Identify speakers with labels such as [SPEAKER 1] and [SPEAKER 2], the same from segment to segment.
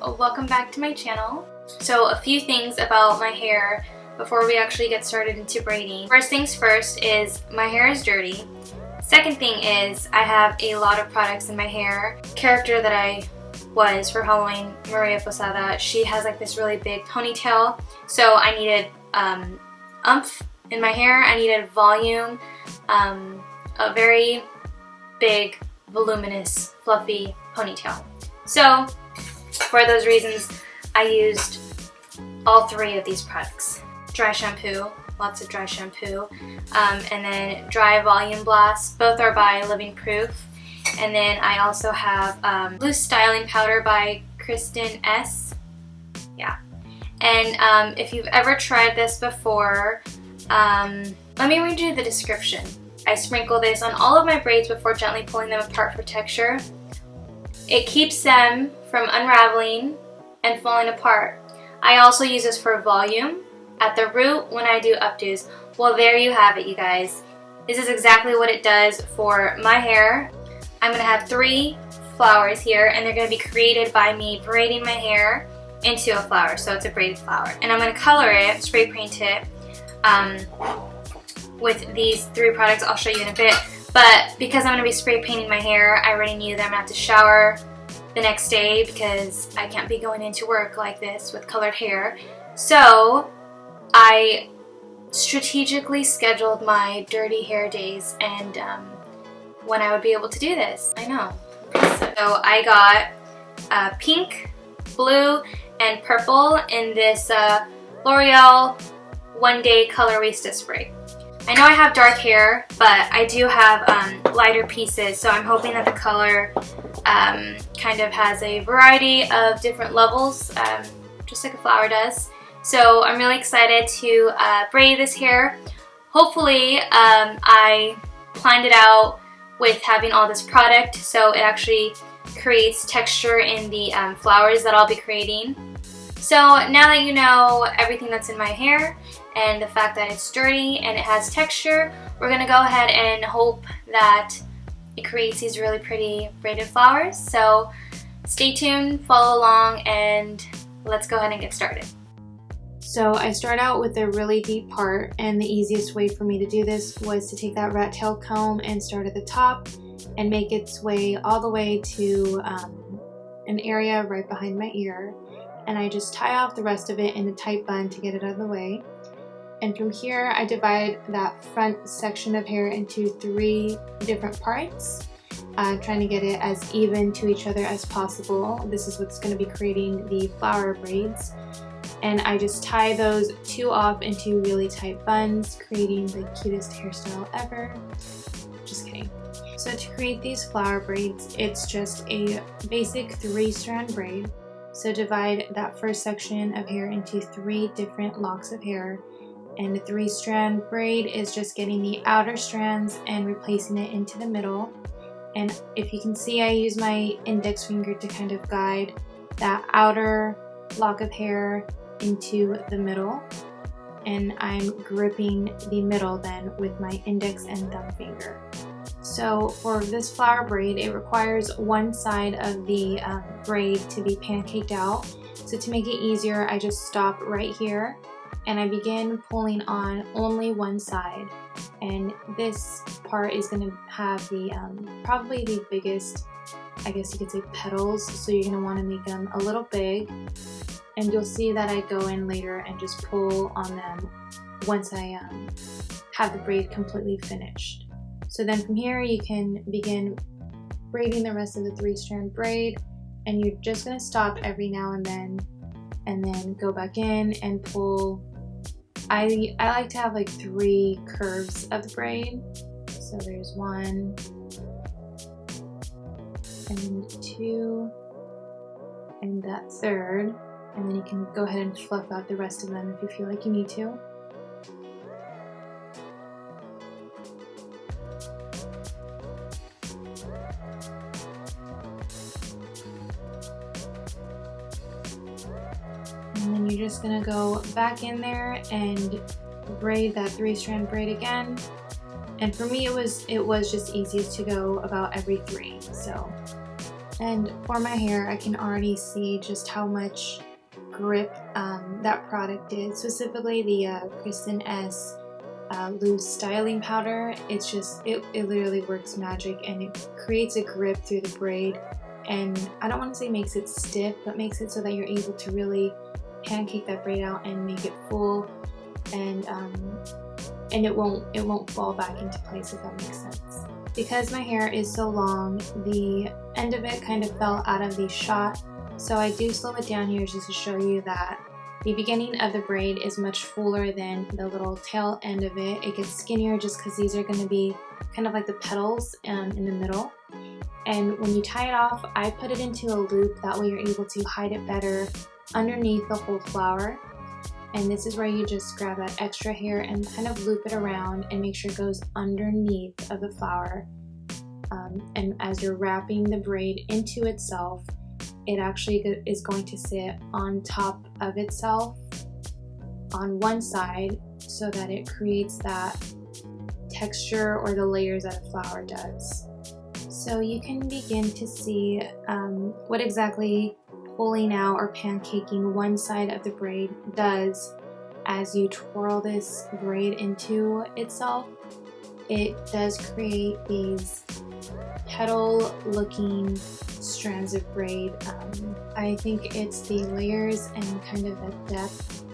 [SPEAKER 1] welcome back to my channel. So a few things about my hair before we actually get started into braiding. First things first is my hair is dirty. Second thing is I have a lot of products in my hair. Character that I was for Halloween, Maria Posada, she has like this really big ponytail, so I needed oomph in my hair. I needed volume, a very big, voluminous, fluffy ponytail. So for those reasons, I used all three of these products. Dry shampoo, lots of dry shampoo, and then dry volume blast. Both are by Living Proof. And then I also have loose styling powder by Kristen S. Yeah. And if you've ever tried this before, let me read you the description. I sprinkle this on all of my braids before gently pulling them apart for texture. It keeps them from unraveling and falling apart. I also use this for volume at the root when I do updos. Well, there you have it, you guys. This is exactly what it does for my hair. I'm gonna have 3 flowers here, and they're gonna be created by me braiding my hair into a flower, so it's a braided flower. And I'm gonna color it, spray paint it, with these 3 products. I'll show you in a bit. But because I'm gonna be spray painting my hair, I already knew that I'm gonna have to shower the next day because I can't be going into work like this with colored hair. So I strategically scheduled my dirty hair days and when I would be able to do this. I know. So I got pink, blue, and purple in this L'Oreal One Day Colorista Spray. I know I have dark hair, but I do have lighter pieces, so I'm hoping that the color kind of has a variety of different levels, just like a flower does. So I'm really excited to braid this hair. Hopefully I planned it out with having all this product, so it actually creates texture in the flowers that I'll be creating. So now that you know everything that's in my hair and the fact that it's dirty and it has texture, we're gonna go ahead and hope that it creates these really pretty braided flowers. So stay tuned, follow along, and let's go ahead and get started. So I start out with a really deep part, and the easiest way for me to do this was to take that rat tail comb and start at the top and make its way all the way to an area right behind my ear. And I just tie off the rest of it in a tight bun to get it out of the way. And from here, I divide that front section of hair into 3 different parts, trying to get it as even to each other as possible. This is what's going to be creating the flower braids. And I just tie those 2 off into really tight buns, creating the cutest hairstyle ever. Just kidding. So to create these flower braids, it's just a basic 3-strand braid. So divide that first section of hair into 3 different locks of hair. And the 3-strand braid is just getting the outer strands and replacing it into the middle. And if you can see, I use my index finger to kind of guide that outer lock of hair into the middle. And I'm gripping the middle then with my index and thumb finger. So for this flower braid, it requires one side of the braid to be pancaked out. So to make it easier, I just stop right here and I begin pulling on only one side. And this part is going to have the probably the biggest, I guess you could say, petals. So you're going to want to make them a little big. And you'll see that I go in later and just pull on them once I have the braid completely finished. So then from here you can begin braiding the rest of the 3-strand braid, and you're just going to stop every now and then go back in and pull. I like to have like 3 curves of the braid. So there's 1 and 2 and that 3rd, and then you can go ahead and fluff out the rest of them if you feel like you need to. And then you're just gonna go back in there and braid that 3-strand braid again. And for me, it was just easiest to go about every 3. So
[SPEAKER 2] And for my hair, I can already see just how much grip that product is, specifically the Kristen S loose styling powder. It's just, it literally works magic, and it creates a grip through the braid, and I don't want to say makes it stiff, but makes it so that you're able to really pancake that braid out and make it full, and it won't fall back into place, if that makes sense. Because my hair is so long, the end of it kind of fell out of the shot, so I do slow it down here just to show you that the beginning of the braid is much fuller than the little tail end of it. It gets skinnier just because these are going to be kind of like the petals in the middle. And when you tie it off, I put it into a loop, that way you're able to hide it better underneath the whole flower. And this is where you just grab that extra hair and kind of loop it around and make sure it goes underneath of the flower. And as you're wrapping the braid into itself, it actually is going to sit on top of itself on one side, so that it creates that texture or the layers that a flower does. So you can begin to see what exactly pulling out or pancaking one side of the braid does as you twirl this braid into itself. It does create these petal looking strands of braid. I think it's the layers and kind of the depth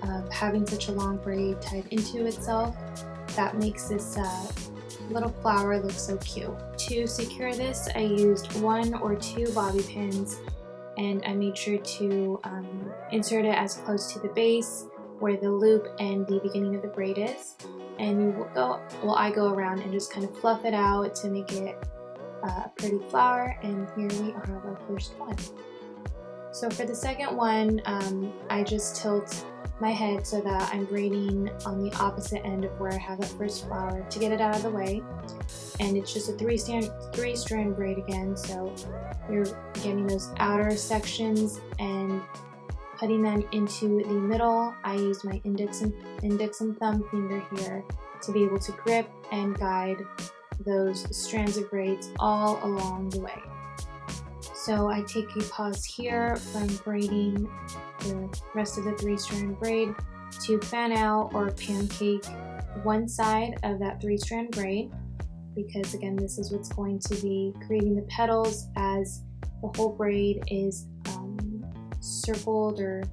[SPEAKER 2] of having such a long braid tied into itself that makes this little flower look so cute. To secure this, I used 1 or 2 bobby pins, and I made sure to insert it as close to the base where the loop and the beginning of the braid is. And you will go, well, I go around and just kind of fluff it out to make it a pretty flower, and here we have our first one. So for the second one, I just tilt my head so that I'm braiding on the opposite end of where I have that first flower to get it out of the way. And it's just a three strand braid again, so you're getting those outer sections and putting them into the middle. I use my index and thumb finger here to be able to grip and guide those strands of braids all along the way. So I take a pause here from braiding the rest of the 3-strand braid to fan out or pancake one side of that 3-strand braid, because again, this is what's going to be creating the petals as the whole braid is circled or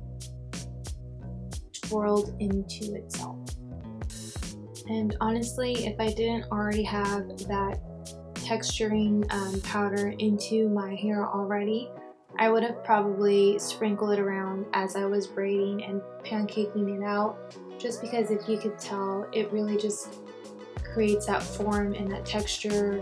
[SPEAKER 2] twirled into itself. And honestly, if I didn't already have that texturing powder into my hair already, I would have probably sprinkled it around as I was braiding and pancaking it out, just because if you could tell, it really just creates that form and that texture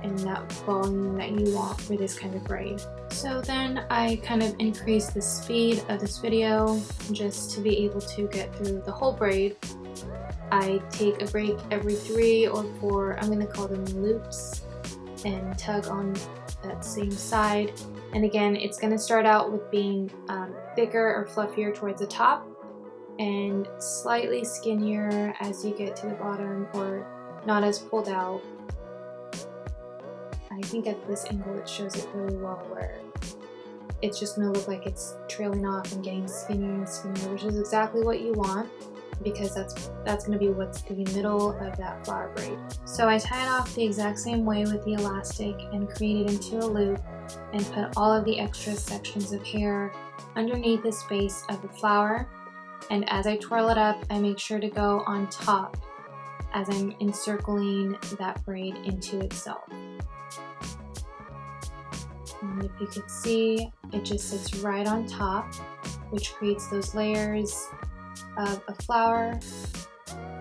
[SPEAKER 2] and that volume that you want for this kind of braid. So then I kind of increase the speed of this video just to be able to get through the whole braid. I take a break every 3 or 4, I'm going to call them loops, and tug on that same side. And again, it's going to start out with being thicker or fluffier towards the top and slightly skinnier as you get to the bottom, or not as pulled out. I think at this angle it shows it really well, where it's just going to look like it's trailing off and getting skinnier and skinnier, which is exactly what you want, because that's going to be what's the middle of that flower braid. So I tie it off the exact same way with the elastic and create it into a loop and put all of the extra sections of hair underneath the space of the flower. And as I twirl it up, I make sure to go on top as I'm encircling that braid into itself. And if you could see, it just sits right on top, which creates those layers of a flower.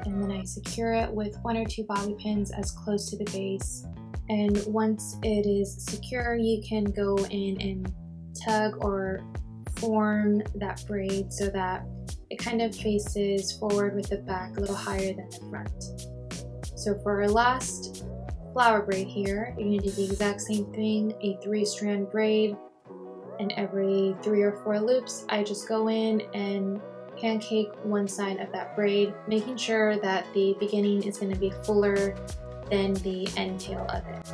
[SPEAKER 2] And then I secure it with 1 or 2 bobby pins as close to the base. And once it is secure, you can go in and tug or form that braid so that it kind of faces forward with the back a little higher than the front. So for our last flower braid here, you're going to do the exact same thing, a 3-strand braid, and every 3 or 4 loops, I just go in and pancake one side of that braid, making sure that the beginning is going to be fuller than the end tail of it.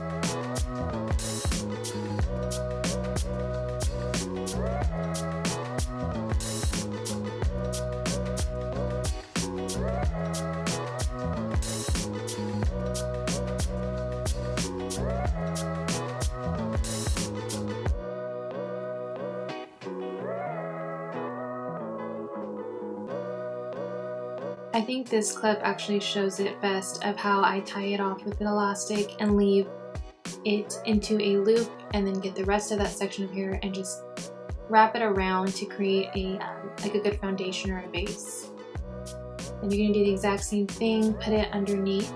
[SPEAKER 2] I think this clip actually shows it best of how I tie it off with an elastic and leave it into a loop, and then get the rest of that section of hair and just wrap it around to create a like a good foundation or a base. And you're going to do the exact same thing, put it underneath,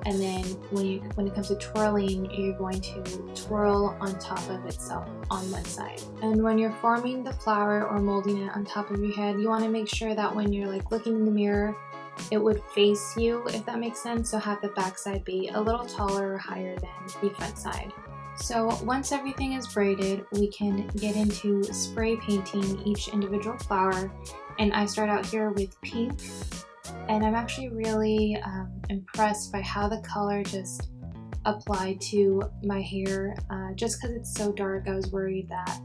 [SPEAKER 2] and then when it comes to twirling, you're going to twirl on top of itself on one side. And when you're forming the flower or molding it on top of your head, you want to make sure that when you're like looking in the mirror, it would face you, if that makes sense. So have the back side be a little taller or higher than the front side. So once everything is braided, we can get into spray painting each individual flower. And I start out here with pink. And I'm actually really impressed by how the color just applied to my hair. Just because it's so dark, I was worried that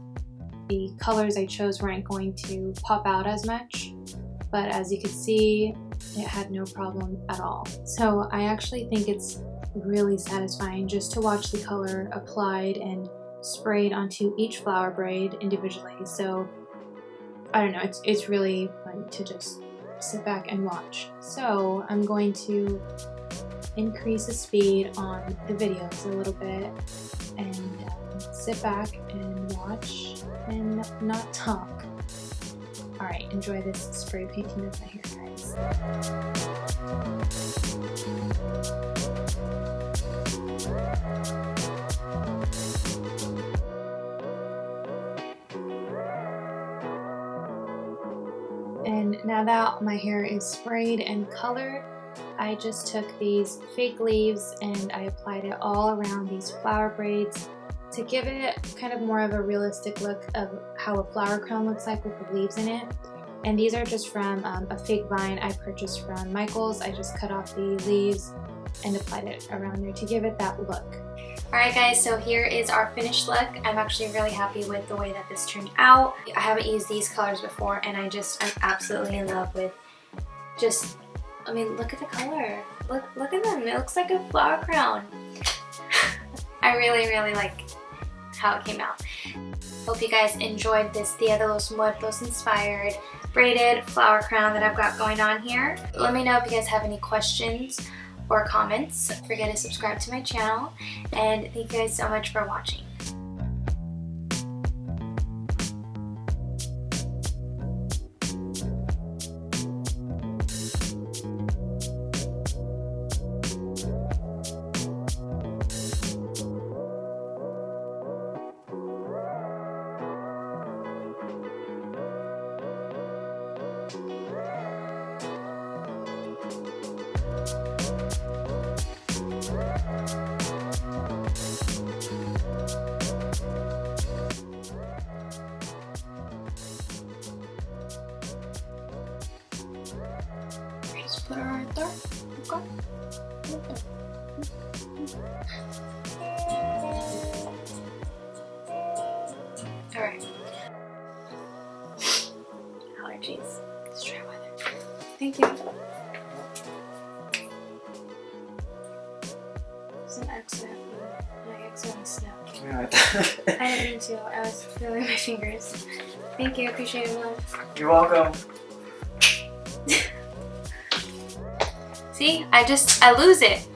[SPEAKER 2] the colors I chose weren't going to pop out as much. But as you can see, it had no problem at all. So I actually think it's really satisfying just to watch the color applied and sprayed onto each flower braid individually. So I don't know, it's really fun to just sit back and watch. So I'm going to increase the speed on the videos a little bit and sit back and watch and not talk. Alright, enjoy this spray painting of my hair, guys. And now that my hair is sprayed and colored, I just took these fake leaves and I applied it all around these flower braids to give it kind of more of a realistic look of how a flower crown looks like with the leaves in it. And these are just from a fake vine I purchased from Michael's. I just cut off the leaves and applied it around there to give it that look.
[SPEAKER 1] Alright guys, so here is our finished look. I'm actually really happy with the way that this turned out. I haven't used these colors before and I'm absolutely in love with just, I mean, look at the color. Look at them, it looks like a flower crown. I really like how it came out. Hope you guys enjoyed this Dia de los Muertos inspired braided flower crown that I've got going on here. Let me know if you guys have any questions or comments. Don't forget to subscribe to my channel, and thank you guys so much for watching. Just put it right there. Okay. Alright. Allergies. It's dry weather. Thank you. It's an accident. I accidentally snapped. I didn't mean to. I was feeling my fingers. Thank you. Appreciate it, love.
[SPEAKER 3] You're welcome.
[SPEAKER 1] See? I lose it.